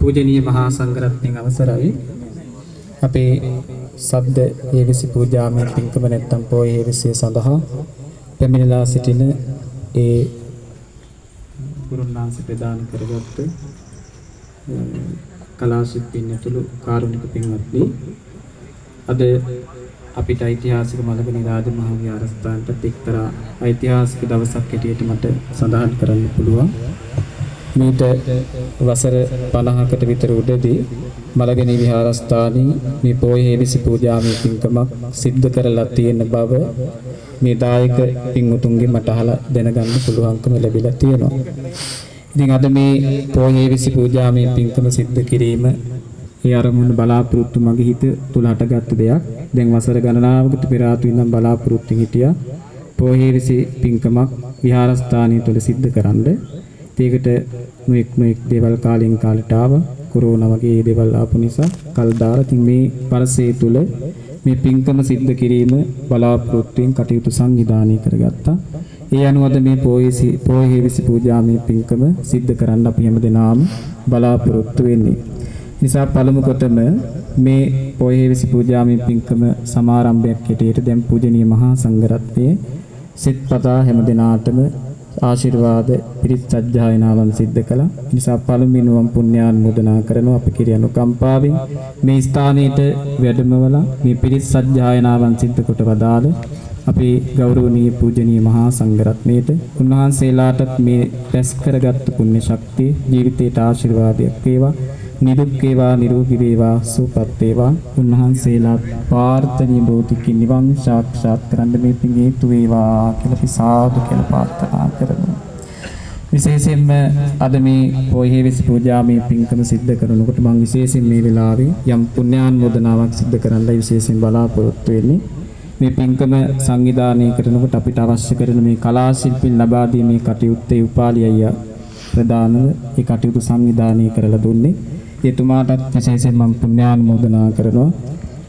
පූජනීය මහා සංඝරත්නයන් අවසරයි අපේ සද්ද හේවිසි පූජාමය පින්කම නැත්තම් පොය හේවිසිය සඳහා පැමිණලා සිටින ඒ ගුරුනාංශ ප්‍රදාන කරගත්ත කලාශිල්පීන් ඇතුළු කාරුණික පින්වත්නි අද අපිට ඓතිහාසික මලගනී රාජමහා විහාරස්ථානට එක්තරා ඓතිහාසික දවසක් හැටියට මට සඳහන් කරන්න පුළුවන්. මීට වසර 50කට විතර උඩදී මලගනී විහාරස්ථානයේ මේ පොය හේවිසි පූජාමය පින්කමක් සිද්ධ කරලා තියෙන බව මේ දායක පින්වුතුන්ගේ මට අහලා දැනගන්න පුළුවන්කම ලැබිලා තියෙනවා. ඉතින් අද මේ පොය හේවිසි පූජාමය පින්කම සිද්ධ කිරීම ඒ අරමුණ බලාපොරොත්තු මගේ හිත තුල හටගත්තු දෙයක්. දැන් වසර ගණනාවකට පෙර ආතු ඉඳන් බලාපොරොත්තු හිටියා පොය හේවිසි පින්කමක් විහාරස්ථානය තුල සිද්ධ කරන්න. ඒකට නොඑක් දේවල් කාලෙන් කාලට ආවා. කොරෝනා වගේ දේවල් ආපු නිසා කල් දාලා තින් මේ වර්ෂය තුල මේ පින්කම සිද්ධ කිරීම බලාපොරොත්තුෙන් කටයුතු සංවිධානය කරගත්තා. ඒ අනුවද මේ පොය හේවිසි පූජාමය පින්කම සිද්ධ කරන්න අපි හැමදෙනාම බලාපොරොත්තු වෙන්නේ. නිසා පළමු කොටම මේ පොය හේවිසි පූජාමය පින්කම සමාරම්භයක් හැටියට දැන් පූජනීය මහා සංඝරත්නයේ සිත්පතා හැමදෙනාටම ආශිර්වාද පිරිත් සජ්ජායනාවන් සිද්ධ කළා. නිසා පළමුවෙනුවම් පුණ්‍යානුමෝදනා කරනවා අපි කිරිය අනුකම්පාවෙන් මේ ස්ථානයේට වැඩමවලා මේ පිරිත් සජ්ජායනාවන් සිද්ධ කොට වදාළ අපේ ගෞරවනීය පූජනීය මහා සංඝරත්නයට උන්වහන්සේලාටත් මේ රැස් කරගත් පුණ්‍ය ශක්තිය ජීවිතයට ආශිර්වාදයක් වේවා. නිදුක් වේවා නිරෝගී වේවා සුවපත් වේවා. උන්වහන්සේලා ප්‍රාර්ථනීය භෞතික නිවන් සාක්ෂාත් කරන්න මේ පින් හේතු වේවා කියලා අපි සාදු කියලා ප්‍රාර්ථනා කරමු. විශේෂයෙන්ම අද මේ පොය හේවිසි පූජාමය පින්කම සිද්ධ කරනකොට මම විශේෂයෙන් මේ වෙලාවේ යම් පුණ්‍යානුමෝදනාවක් සිද්ධ කරන්නයි විශේෂයෙන් බලාපොරොත්තු වෙන්නේ. මේ පින්කම සංවිධානය කරනකොට අපිට අවශ්‍ය කරන මේ කලා ශිල්පීන් ලබා දීමේ කටයුත්තේ උපාලි අයියා ප්‍රදානව ඒ කටයුතු සංවිධානය කරලා දුන්නේ. එතුමාටත් විශේෂයෙන් මම පුණ්‍යානුමෝදනා කරනවා.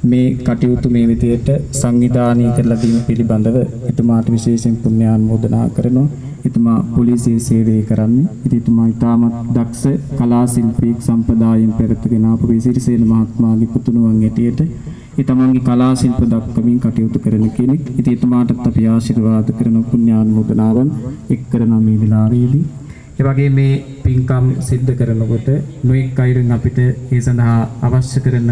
මේ කටයුතු මේ විදියට සංවිධානය කරලා දීම පිළිබඳව එතුමාට විශේෂයෙන් පුණ්‍යානුමෝදනා කරනවා. එතුමා පොලිසියේ සේවය කරන්නේ. ඉතින් එතුමා ඉතාමත් දක්ෂ කලා ශිල්පී සම්ප්‍රදායෙන් පෙරටගෙන ආපු සිරිසේන මහත්මයාගේ පුතුණුවන් ඇටියට ඒ තමන්ගේ කලා ශිල්ප දක්වමින් කටයුතු කරන කෙනෙක්. ඉතින් එතුමාටත් අපි ආශිර්වාද කරන පුණ්‍යානුමෝදනාවන් එක් කරන මේ වෙලාවේදී ඒ වගේ මේ පින්කම් සිද්ධ කරනකොට නොඑක් අයුරින් අපිට ඒ සඳහා අවශ්‍ය කරන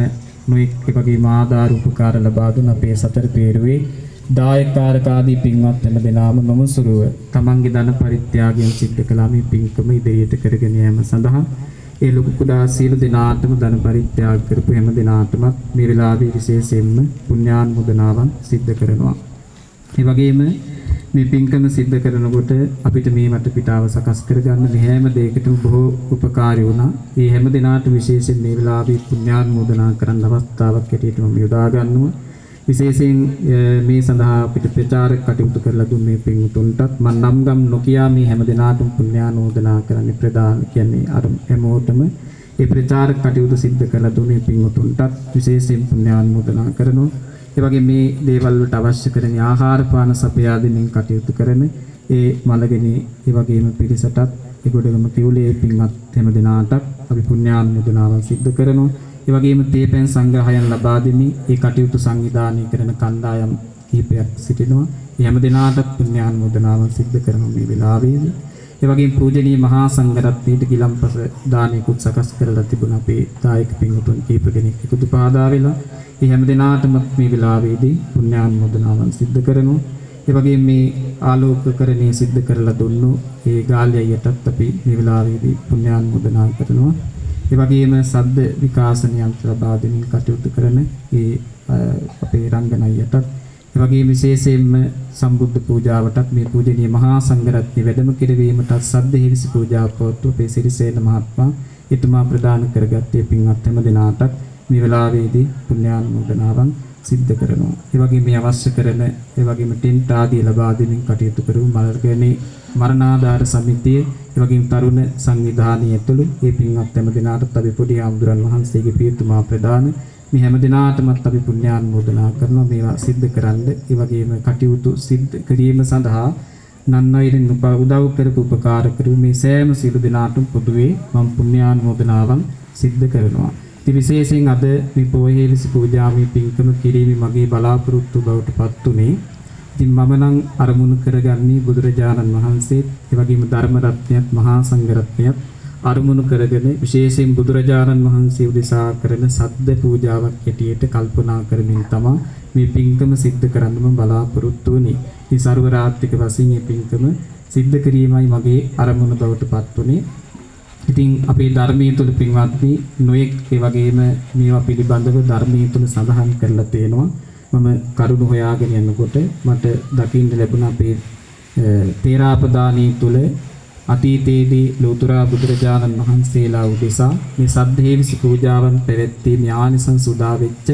නොඑක් වගේ ආධාර උපකාර ලබා දුන් අපේ සතර පේරුවේ දායකාරකාදී පින්වත් හැම දෙනාම නොමසුරුව තමන්ගේ ධන පරිත්‍යාගයෙන් සිද්ධ කළා මේ පින්කම ඉදිරියට කරගෙන යාම සඳහා ඒ ලොකු කුඩා සියලු දෙනාටම ධන පරිත්‍යාග කරපු හැම දෙනාටම මේ වෙලාවේ විශේෂයෙන්ම පුණ්‍යානුමෝදනාවන් සිද්ධ කරනවා. ඒ වගේම මේ පින්කම සිද්ධ කරනකොට අපිට මේ වටපිටාව සකස් කරගන්න මේ හැම දෙයකටම බොහෝ උපකාරී වුණා. මේ හැම දිනාටම විශේෂයෙන් මේ වෙලාවේ පුණ්‍යානුමෝදනා කරන්න අවස්ථාවක් හැටියට මම යොදා ගන්නවා. විශේෂයෙන් මේ සඳහා අපිට ප්‍රචාරක කටයුතු කරලා දුන්නේ පින්තුන්ටත් මම නම් ගම් නොකියා මේ හැම දිනාටම පුණ්‍යානුමෝදනා කරන්න ප්‍රදාන කියන්නේ අර හැමෝටම මේ ප්‍රචාරක කටයුතු සිද්ධ කරලා දුන්නේ පින්තුන්ටත් විශේෂයෙන් පුණ්‍යානුමෝදනා කරනවා. ඒ වගේ මේ දේවල් වලට අවශ්‍ය කරන ආහාර පාන සපයා දෙමින් කටයුතු කරන ඒ මලගනේ ඒ වගේම පිරිසටත් ඒ ගොඩගම කිව්ලේ පින්වත් හැම දිනාටත් අපි පුණ්‍යානුමෝදනාවන් සිද්ධ කරනවා. ඒ වගේම තේපෙන් සංග්‍රහයන් ලබා දෙමින් ඒ කටයුතු සංවිධානය කරන කණ්ඩායම් කිහිපයක් සිටිනවා. ඒ හැම දිනාටත් පුණ්‍යානුමෝදනාවන් සිද්ධ කරනවා මේ වෙලාවේදී. ඒ වගේම පූජනීය මහා සංඝරත්නයට ගිලම්පස දානයකුත් සකස් කරලා තිබුණා අපේ දායක පින්වතුන් කීප දෙනෙක් එකතු පාදා වෙලා. ඒ හැම දිනාටම මේ වෙලාවේදී පුණ්‍යානුමෝදනාවන් සිද්ධ කරනවා. ඒ වගේම මේ ආලෝකකරණය සිද්ධ කරලා දුන්නු ඒ ගාල්‍ය අයියටත් අපි මේ වෙලාවේදී පුණ්‍යානුමෝදනා කරනවා. ඒ වගේම සද්ද විකාශන යන්ත්‍ර ලබා දෙමින් කටයුතු කරන ඒ අපේ රංගන අයියටත් ඒ වගේම විශේෂයෙන්ම සම්බුද්ධ පූජාවටත් මේ පූජනීය මහා සංඝරත්නය වැඩම කිරීමටත් සද්ද හේවිසි පූජාව පවත්වපු අපේ සිරිසේන මහත්මයා එතුමා ප්‍රදාන කරගත්තේ පින්වත් හැම දිනාටත් මේ වෙලාවේදී පුණ්‍යානුමෝදනාවන් සිද්ධ කරනවා. ඒ වගේම මේ අවශ්‍ය කරන ඒ වගේම ටෙන්ට් ආදී ලබා දෙමින් කටයුතු කරු මලර්ගනේ මරණාධාර සමිතිය ඒ වගේම තරුණ සංවිධානය ඇතුළු මේ පින්වත් හැම දිනාටත් අපි පොඩි ආම්දුරන් වහන්සේගේ පියතුමා ප්‍රදාන මේ හැම දිනාටමත් අපි පුණ්‍යානුමෝදනා කරනවා මේවා සිද්ධ කරන්න. ඒ වගේම කටයුතු සිද්ධ කිරීම සඳහා නන්නයිරින් උදව් කරපු උපකාර කරු මේ සෑම සියලු දෙනාටම පොදුවේ මම පුණ්‍යානුමෝදනාවන් සිද්ධ කරනවා. ඉතින් විශේෂයෙන් අද මේ පොහොය හේවිසි පූජාවේ පින්කම කිරීමේ මගේ බලාපොරොත්තු බවට පත් උනේ. ඉතින් මම නම් අරමුණු කරගන්නේ බුදුරජාණන් වහන්සේත් ඒ වගේම ධර්ම රත්නයත් මහා සංඝ රත්නයත් අරමුණු කරගෙන විශේෂයෙන් බුදුරජාණන් වහන්සේ උදෙසා කරන සද්ද පූජාවක් හැටියට කල්පනා කරමින් තමයි මේ පින්කම සිද්ධ කරන්න මම බලාපොරොත්තු වෙන්නේ. මේ ਸਰව රාත්‍රික වශයෙන් මේ පින්කම සිද්ධ කිරීමයි මගේ අරමුණ බවට පත් උනේ. ඉතින් අපේ ධර්මයේ තුල පින්වත්නි නොයෙක් ඒ වගේම මේවා පිළිබඳව ධර්මයේ තුල සඳහන් කරලා තියෙනවා. මම කරුණ හොයාගෙන යනකොට මට දකින්න ලැබුණ අපේ තේරාපදානී තුල අතීතයේදී ලෝතර බුදුරජාණන් වහන්සේලා උදෙසා මේ සද්ධේවිසි පූජාවන් පැවැත්වීමේ ආනිසංස උදා වෙච්ච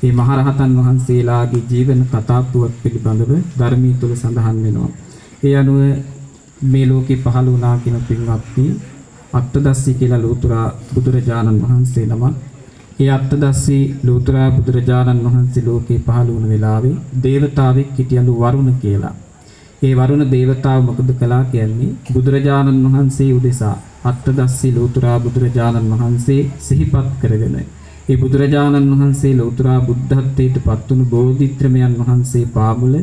මේ මහරහතන් වහන්සේලාගේ ජීවන කතාපුවක් පිළිබඳව ධර්මයේ තුල සඳහන් වෙනවා. ඒ අනුව මේ ලෝකේ පහළ වුණා කියන පින්වත්නි අත්තදස්සී කියලා ලෝතර බුදුරජාණන් වහන්සේ නම. ඒ අත්තදස්සී ලෝතර බුදුරජාණන් වහන්සේ ලෝකේ පහළ වුණ වෙලාවේ දේවතාවෙක් හිටියලු වරුණ කියලා. ඒ වරුණ දේවතාව මොකද කළා කියන්නේ බුදුරජාණන් වහන්සේ උදෙසා අත්තදස්සී ලෝතර බුදුරජාණන් වහන්සේ සිහිපත් කරගෙන ඒ බුදුරජාණන් වහන්සේ ලෝතර බුද්ධත්වයට පත්වුණු බෝධිත්‍රමයන් වහන්සේ පාමුල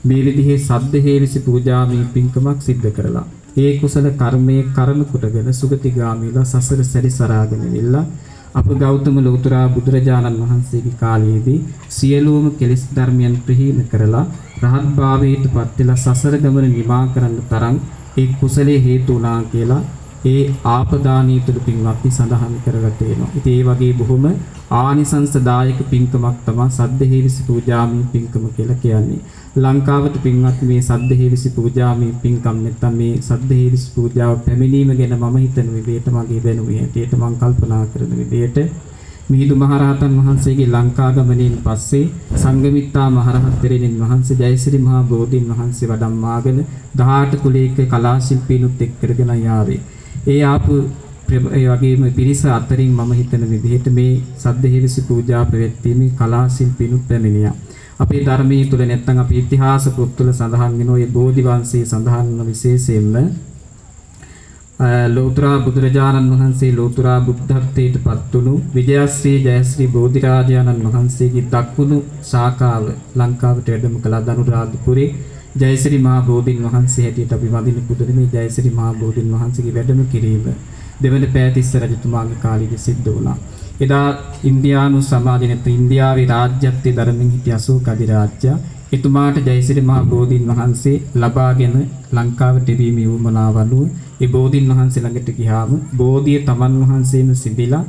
මේ විදිහේ සද්ද හේවිසි පූජාමී පින්කමක් සිද්ධ කරලා ඒ කුසල කර්මයේ කරන කොටගෙන සුගතිගාමීලා සසර සැරිසරාගෙන ඉල්ලා අප ගෞතම ලෝතර බුදුරජාණන් වහන්සේගේ කාලයේදී සියලුම කෙලෙස් ධර්මයන් ප්‍රහීන කරලා රහත් භාවයට පත් වෙලා සසර ගමන නිමා කරන්න තරම් ඒ කුසලයේ හේතු වුණා කියලා ඒ ආපදානී තුල පින්වත්නි සඳහන් කරලා තියෙනවා. ඉතින් ඒ වගේ බොහොම ආනිසංසදායක පින්කමක් තමයි සද්දේහිවිසි පූජාමී පින්කම කියලා කියන්නේ. ලංකාවට පින්වත් මේ සද්දේහිවිසි පූජාමී පින්කම් නැත්නම් මේ සද්දේහිවිසි පූජාව පැමිණීම ගැන මම හිතන විදිහට මගේ දැනුමේ හැටියට මම කල්පනා කරන විදිහට මිහිඳු මහරහතන් වහන්සේගේ ලංකා ගමනින් පස්සේ සංඝමිත්තා මහරහත් තෙරණින් වහන්සේ ජයසිරි මහා බෝධීන් වහන්සේ වඩම්මාගෙන 18 කුලයක කලා ශිල්පීනුත් එක් කරගෙන යාවේ. ඒ ආපු ඒ වගේම පිරිස අතරින් මම හිතන විදිහට මේ සද්දේහිවිසි පූජා පැවැත්වීමේ කලා ශිල්පීනුත් පැමිණියා. අපේ ධර්මයේ තුල නැත්නම් අපේ ඉතිහාස පොත්වල සඳහන් වෙන ඔය බෝධි වංශයේ සඳහන් වන විශේෂයෙන්ම ලෝතර බුදුරජාණන් වහන්සේ ලෝතර බුද්ධත්වයට පත්වුණු විජයශ්‍රී ජයශ්‍රී බෝධිරාජාණන් වහන්සේගේ දක්වුණු ශාඛාව ලංකාවට වැඩම කළ දනුරාධපුරේ ජයශ්‍රී මහා බෝධීන් වහන්සේ හැටියට අපි වඳින පුදුනේ මේ ජයශ්‍රී මහා බෝධීන් වහන්සේගේ වැඩම කිරීම දෙවන පෑතිස්ස රජතුමාගේ කාලයේදී සිද්ධ වුණා. එදා ඉන්දියානු සමාජය නැත්නම් ඉන්දියාවේ රාජ්‍යත්වයේ දරමින් හිටිය අශෝක අධිරාජ්‍ය එතුමාට ජයසිරි මහා බෝධීන් වහන්සේ ලබාගෙන ලංකාවට එවීමේ උවමනාවලු ඒ බෝධීන් වහන්සේ ළඟට ගියාම බෝධිය තමන් වහන්සේම සිඳිලා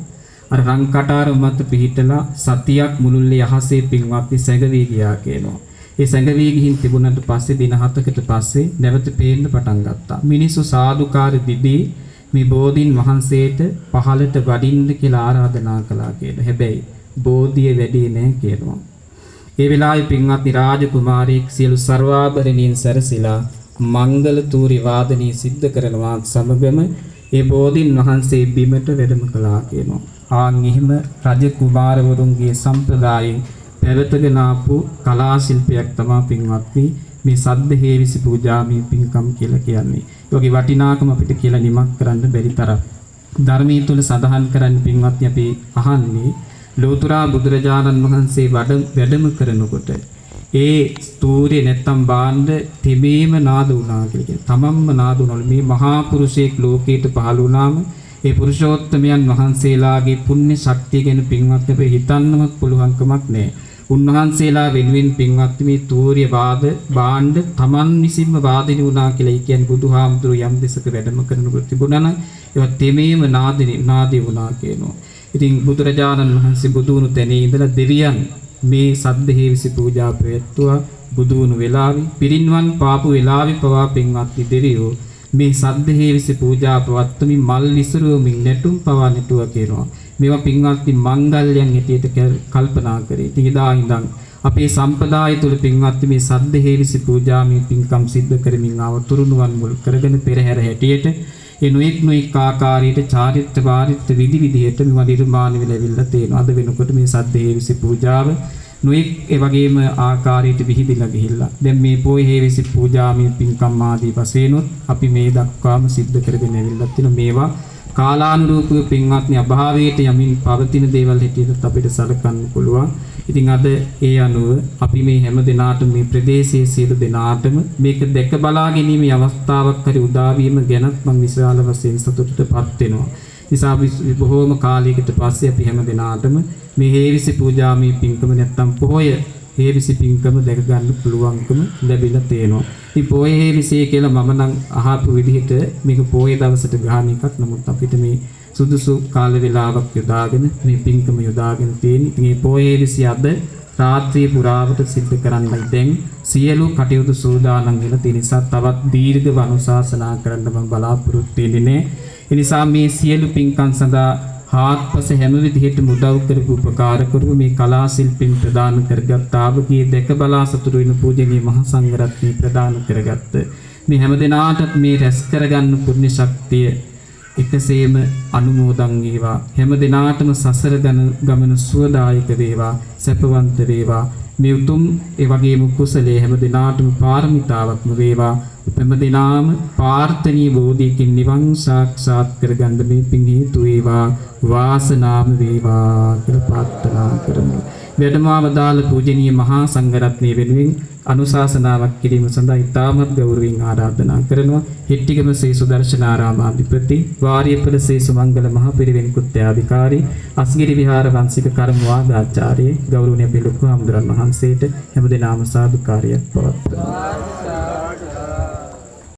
අර රන් කටාර මත පිහිටලා සතියක් මුළුල්ලේ යහසේ පින්වත්නි සැඟවී ගියා කියනවා. ඒ සැඟවී ගිහින් තිබුණාට පස්සේ දින 7කට පස්සේ නැවත පේන්න පටන් ගත්තා. මිනිස්සු සාදුකාර දිදී මේ බෝධීන් වහන්සේට පහළට වඩින්න කියලා ආරාධනා කළා කියලා. හැබැයි බෝධිය වැඩි නෑ කියනවා. ඒ වෙලාවේ පින්වත්නි රාජකුමාරයෙක් සියලු සර්වාභරණීන් සැරසිලා මංගල තූරි වාදනී සිද්ධ කරනවා සමගම ඒ බෝධීන් වහන්සේ බිමට වැඩම කළා කියනවා. ආන් එහෙම රජ කුමාරවරුන්ගේ සම්ප්‍රදායෙන් පැවතගෙන ආපු කලා ශිල්පයක් තමයි පින්වත්නි මේ සද්දේහිවිසි පූජාමී පින්කම් කියලා කියන්නේ. ඒ වගේ වටිනාකම අපිට කියලා නිමක් කරන්න බැරි තරම් ධර්මයේ තුල සඳහන් කරන්න පින්වත්නි අපි අහන්නේ ලෝතර බුදුරජාණන් වහන්සේ වැඩම කරනකොට ඒ ස්තූරිය නැත්තම් බාණ්ඩ තෙමේම නාද වුණා කියලා කියනවා. තමන්ම නාද වුණා. මේ මහා පුරුෂයෙක් ලෝකයට පහළ වුණාම ඒ පුරුෂෝත්තමයන් වහන්සේලාගේ පුණ්‍ය ශක්තිය ගැන පින්වත්නි අපේ හිතන්නවත් පුළුවන් කමක් නැහැ. උන්වහන්සේලා වෙනුවෙන් පින්වත්නි මේ තූර්ය වාද බාණ්ඩ තමන් විසින්ම වාදිනු වුණා කියලා කියන්නේ බුදුහාමුදුරු යම් දෙසක වැඩම කරනකොට තිබුණා නම් ඒවා තෙමේම නාදී වුණා කියනවා. ඉතින් බුදුරජාණන් වහන්සේ බුදුණු තැනේ ඉඳලා දෙවියන් මේ සද්දේහිවිසි පූජා ප්‍රයත්තුවා බුදුණු වෙලාවේ පිරින්වන් පාපු වෙලාවේ පවා පින්වත්නි දෙවියෝ මේ සද්දේහිවිසි පූජා ප්‍රවත්තුමින් මල් විසරුවමින් නැටුම් පවා නැටුවා කියනවා. මේවා පින්වත්නි මංගල්‍යයන් හැටියට කල්පනා කරේ. ඉතින් එදා ඉඳන් අපේ සම්ප්‍රදාය තුල පින්වත්නි මේ සද්දේහිවිසි පූජා මේ පින්කම් සිද්ධ කරමින් ආව තුරුණුවන් මුල් කරගෙන පෙරහැර හැටියට ඒ නොඑක් ආකාරයට චාරිත්‍ර වාරිත්‍ර විදි විදිහට මේවා නිර්මාණය වෙලා ඉවිල්ලා තියෙනවා. අද වෙනකොට මේ සද්දේහිවිසි පූජාව නොඑක් ඒ වගේම ආකාරයට විහිදිලා ගිහිල්ලා. දැන් මේ පොයි හේවිසි පූජා මේ පින්කම් ආදී වශයෙන්ොත් අපි මේ දක්වාම සිද්ධ කරගෙන ඇවිල්ලා තිනවා. මේවා කාලානුරූපව පින්වත්නි අභාවයට යමින් පවතින දේවල් හැටියට අපිට සලකන්න පුළුවන්. ඉතින් අද ඒ අනුව අපි මේ හැම දිනාටම මේ ප්‍රදේශයේ සියලු දෙනාටම මේක දැක බලා ගැනීමේ අවස්ථාවක් හරි උදා වීම ගැනත් මම විශාල වශයෙන් සතුටටපත් වෙනවා. නිසා බොහෝම කාලයකට පස්සේ අපි හැම දිනාටම මේ හේවිසි පූජාමේ පින්කම නැත්තම් පොහොය හේවිසි පින්කම දැක ගන්න පුළුවන්කම ලැබිලා තියෙනවා. ඉතින් පොහොය හේවිසි කියලා මම නම් අහපු විදිහට මේක පොහොය දවසට ගහන එකක්. නමුත් අපිට මේ සුදුසු කාල වේලාවක් යොදාගෙන මේ පින්කම යොදාගෙන තියෙන. ඉතින් මේ පොහොය හේවිසි අද රාත්‍රිය පුරාවට සිද්ධ කරන්නයි දැන් සියලු කටයුතු සූදානම් වෙලා තියෙන නිසා තවත් දීර්ඝ අනුශාසනා කරන්න මම බලාපොරොත්තු වෙන්නේ. ඒ නිසා මේ සියලු පින්කම් සඳහා හාත්පස හැම විදිහටම උදව් කරපු උපකාර කරපු මේ කලා ශිල්පීන් ප්‍රදාන කරගත් ආවගේ දැක බලා සතුටු වෙන පූජනීය මහා සංඝරත්නය ප්‍රදාන කරගත්ත මේ හැම දිනාටත් මේ රැස් කරගන්න පුණ්‍ය ශක්තිය එකසේම අනුමෝදන් වේවා. හැම දිනාටම සසර ගමන සුවදායක වේවා, සැපවන්ත වේවා. මේ උතුම් ඒ වගේම කුසලයේ හැම දිනාටම පාරමිතාවක්ම වේවා. හැම දිනාම ප්‍රාර්ථනීය බෝධියකින් නිවන් සාක්ෂාත් කරගන්න මේ පින් හේතු වේවා, වාසනාම වේවා කියලා ප්‍රාර්ථනා කරමු. වැඩමවදාළ පූජනීය මහා සංඝරත්නය වෙනුවෙන් අනුශාසනාවක් කිරීම සඳහා ඉතාමත් ගෞරවයෙන් ආරාධනා කරනවා. හිට්ටිගම ශ්‍රී සුදර්ශනාරාමාධිපති වාරියපල ශ්‍රී සුමංගල මහ පිරිවෙන් කුත්‍යාධිකාරී අස්ගිරි විහාර වංශික කර්මවාදාචාර්ය ගෞරවනීය පිළිකුහාමුදුරන් වහන්සේට හැමදෙනාම සාදුකාරයක් පවත්වනවා.